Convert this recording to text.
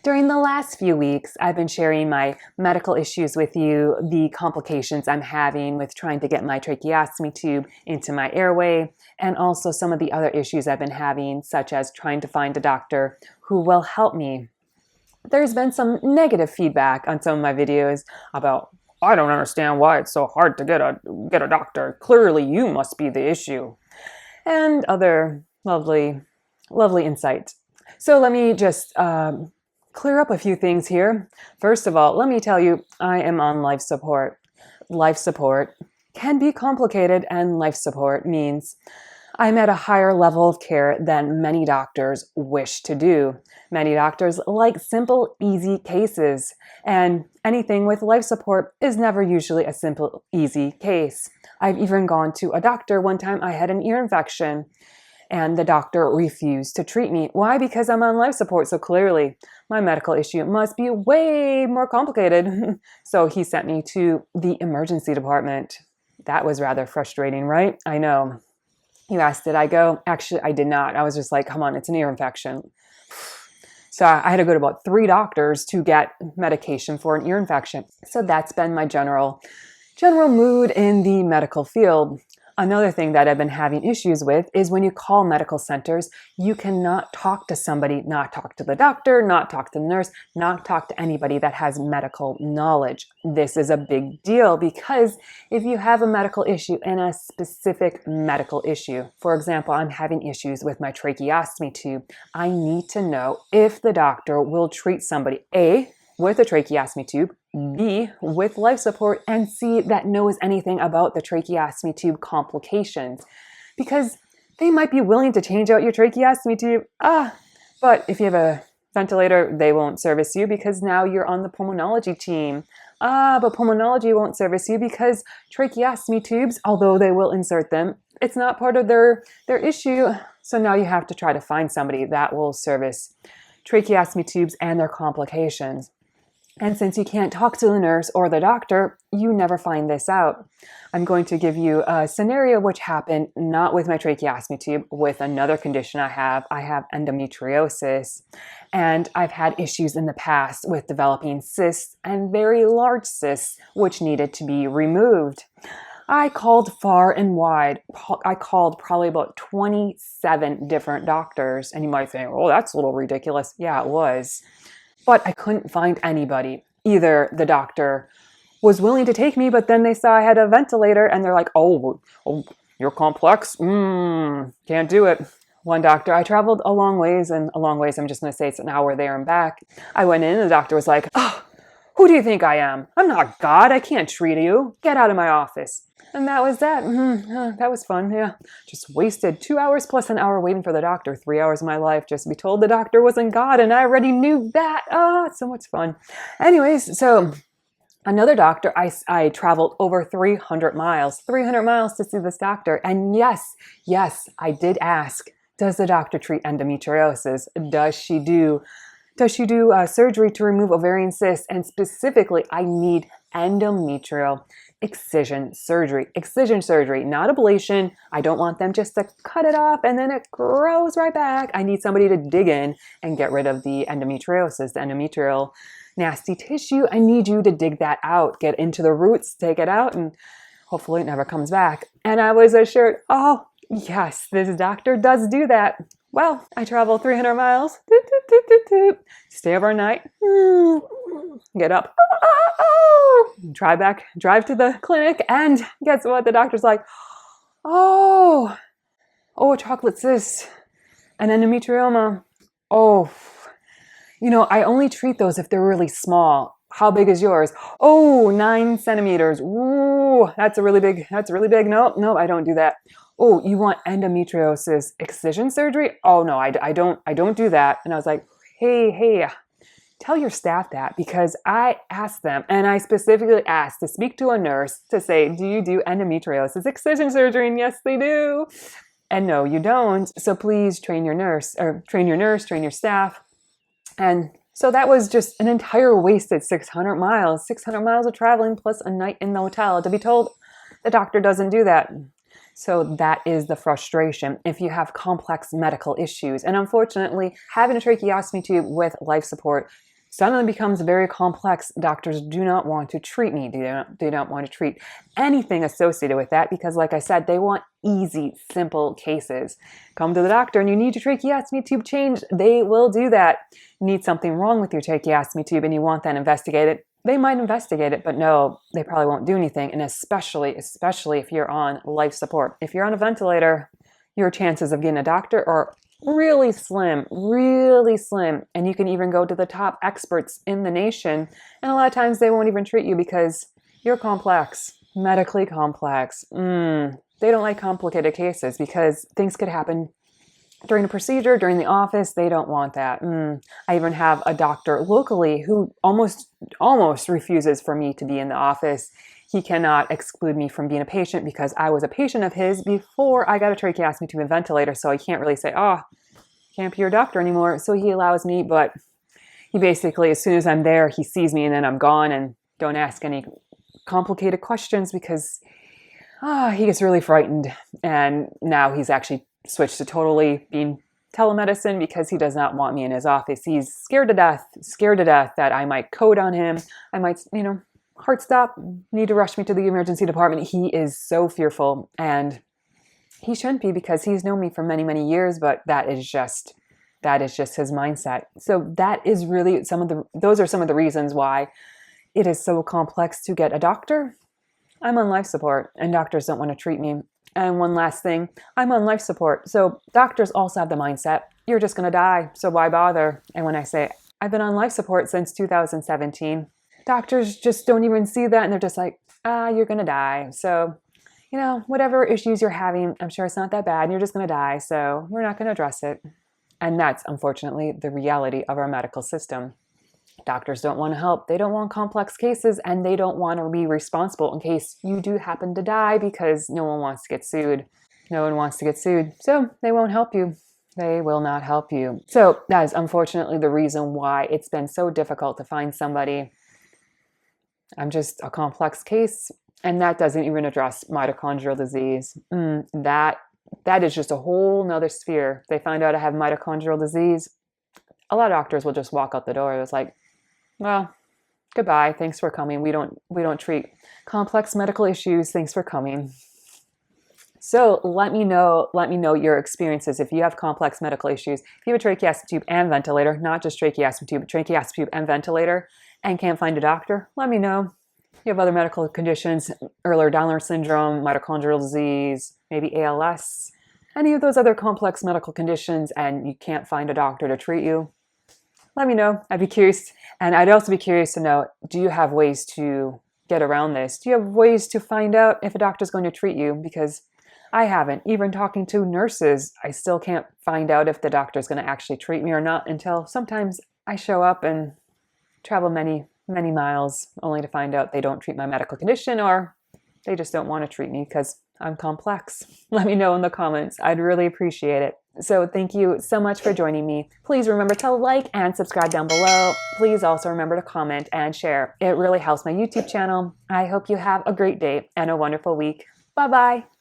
During the last few weeks, I've been sharing my medical issues with you, the complications I'm having with trying to get my tracheostomy tube into my airway, and also some of the other issues I've been having, such as trying to find a doctor who will help me. There's been some negative feedback on some of my videos about, I don't understand why it's so hard to get a doctor. Clearly, you must be the issue. And other lovely insight. So let me just clear up a few things here. First of all, let me tell you, I am on life support. Life support can be complicated, and life support means I'm at a higher level of care than many doctors wish to do. Many doctors like simple, easy cases, and anything with life support is never usually a simple, easy case. I've even gone to a doctor one time. I had an ear infection, and the doctor refused to treat me. Why? Because I'm on life support, so clearly my medical issue must be way more complicated. So he sent me to the emergency department. That was rather frustrating, right? I know. You asked, did I go? Actually, I did not. I was just like, come on, it's an ear infection. So I had to go to about 3 doctors to get medication for an ear infection. So that's been my general mood in the medical field. Another thing that I've been having issues with is when you call medical centers, you cannot talk to somebody, not talk to the doctor, not talk to the nurse, not talk to anybody that has medical knowledge. This is a big deal because if you have a medical issue and a specific medical issue, for example, I'm having issues with my tracheostomy tube, I need to know if the doctor will treat somebody, A, with a tracheostomy tube, B, with life support, and C, that knows anything about the tracheostomy tube complications. Because they might be willing to change out your tracheostomy tube, but if you have a ventilator, they won't service you because now you're on the pulmonology team. But pulmonology won't service you because tracheostomy tubes, although they will insert them, it's not part of their issue. So now you have to try to find somebody that will service tracheostomy tubes and their complications. And since you can't talk to the nurse or the doctor, you never find this out. I'm going to give you a scenario which happened not with my tracheostomy tube, with another condition I have. I have endometriosis, and I've had issues in the past with developing cysts and very large cysts which needed to be removed. I called far and wide. I called probably about 27 different doctors, and you might think, oh, that's a little ridiculous. Yeah, it was. But I couldn't find anybody. Either the doctor was willing to take me, but then they saw I had a ventilator and they're like, oh you're complex? Can't do it. One doctor, I traveled a long ways, I'm just going to say it's an hour there and back. I went in and the doctor was like, oh, who do you think I am? I'm not God. I can't treat you. Get out of my office. And that was that. That was fun. Yeah. Just wasted 2 hours plus an hour waiting for the doctor. 3 hours of my life just to be told the doctor wasn't God. And I already knew that. It's so much fun. Anyways, so another doctor, I traveled over 300 miles to see this doctor. And yes, I did ask, does the doctor treat endometriosis? Does she do surgery to remove ovarian cysts? And specifically, I need endometrial excision surgery, not ablation. I don't want them just to cut it off and then it grows right back. I need somebody to dig in and get rid of the endometriosis, the endometrial nasty tissue. I need you to dig that out, get into the roots, take it out, and hopefully it never comes back. And I was assured, oh, yes, this doctor does do that. Well, I travel 300 miles, stay overnight, get up, drive to the clinic, and guess what? The doctor's like, oh, chocolate cyst, an endometrioma. Oh, I only treat those if they're really small. How big is yours? Oh, 9 centimeters. Ooh, that's really big. No, I don't do that. Oh, you want endometriosis excision surgery? Oh no, I don't do that. And I was like, hey, tell your staff that, because I asked them, and I specifically asked to speak to a nurse to say, do you do endometriosis excision surgery? And yes, they do. And no, you don't. So please train your staff. And so that was just an entire wasted 600 miles of traveling plus a night in the hotel to be told the doctor doesn't do that. So that is the frustration if you have complex medical issues. And unfortunately, having a tracheostomy tube with life support suddenly becomes very complex. Doctors do not want to treat me. They don't want to treat anything associated with that because, like I said, they want easy, simple cases. Come to the doctor and you need your tracheostomy tube changed. They will do that. You need something wrong with your tracheostomy tube and you want that investigated. They might investigate it, but no, they probably won't do anything. And especially if you're on life support. If you're on a ventilator, your chances of getting a doctor are really slim, really slim. And you can even go to the top experts in the nation. And a lot of times they won't even treat you because you're complex, medically complex. They don't like complicated cases because things could happen during a procedure, during the office. They don't want that. I even have a doctor locally who almost refuses for me to be in the office. He cannot exclude me from being a patient because I was a patient of his before I got a tracheostomy tube and ventilator. So I can't really say, oh, can't be your doctor anymore. So he allows me, but he basically, as soon as I'm there, he sees me and then I'm gone and don't ask any complicated questions because he gets really frightened. And now he's actually switched to totally being telemedicine because he does not want me in his office. He's scared to death that I might code on him. I might, heart stop, need to rush me to the emergency department. He is so fearful, and he shouldn't be because he's known me for many, many years, but that is just his mindset. So that is really those are some of the reasons why it is so complex to get a doctor. I'm on life support and doctors don't want to treat me. And one last thing, I'm on life support. So doctors also have the mindset, you're just going to die, so why bother? And when I say I've been on life support since 2017, doctors just don't even see that. And they're just like, you're going to die. So, whatever issues you're having, I'm sure it's not that bad. And you're just going to die. So we're not going to address it. And that's unfortunately the reality of our medical system. Doctors don't want to help. They don't want complex cases, and they don't want to be responsible in case you do happen to die because no one wants to get sued. No one wants to get sued. So they won't help you. They will not help you. So that is unfortunately the reason why it's been so difficult to find somebody. I'm just a complex case, and that doesn't even address mitochondrial disease. That is just a whole nother sphere. They find out I have mitochondrial disease. A lot of doctors will just walk out the door. It's like, well, goodbye. Thanks for coming. We don't treat complex medical issues. Thanks for coming. So let me know your experiences. If you have complex medical issues, if you have a tracheostomy tube and ventilator, not just tracheostomy tube, but tracheostomy tube and ventilator, and can't find a doctor, let me know. If you have other medical conditions, Ehlers-Danlos syndrome, mitochondrial disease, maybe ALS, any of those other complex medical conditions, and you can't find a doctor to treat you, let me know. I'd be curious. And I'd also be curious to know, do you have ways to get around this? Do you have ways to find out if a doctor's going to treat you? Because I haven't. Even talking to nurses, I still can't find out if the doctor's going to actually treat me or not until sometimes I show up and travel many, many miles only to find out they don't treat my medical condition or they just don't want to treat me because I'm complex. Let me know in the comments. I'd really appreciate it. So thank you so much for joining me. Please remember to like and subscribe down below. Please also remember to comment and share. It really helps my YouTube channel. I hope you have a great day and a wonderful week. Bye-bye.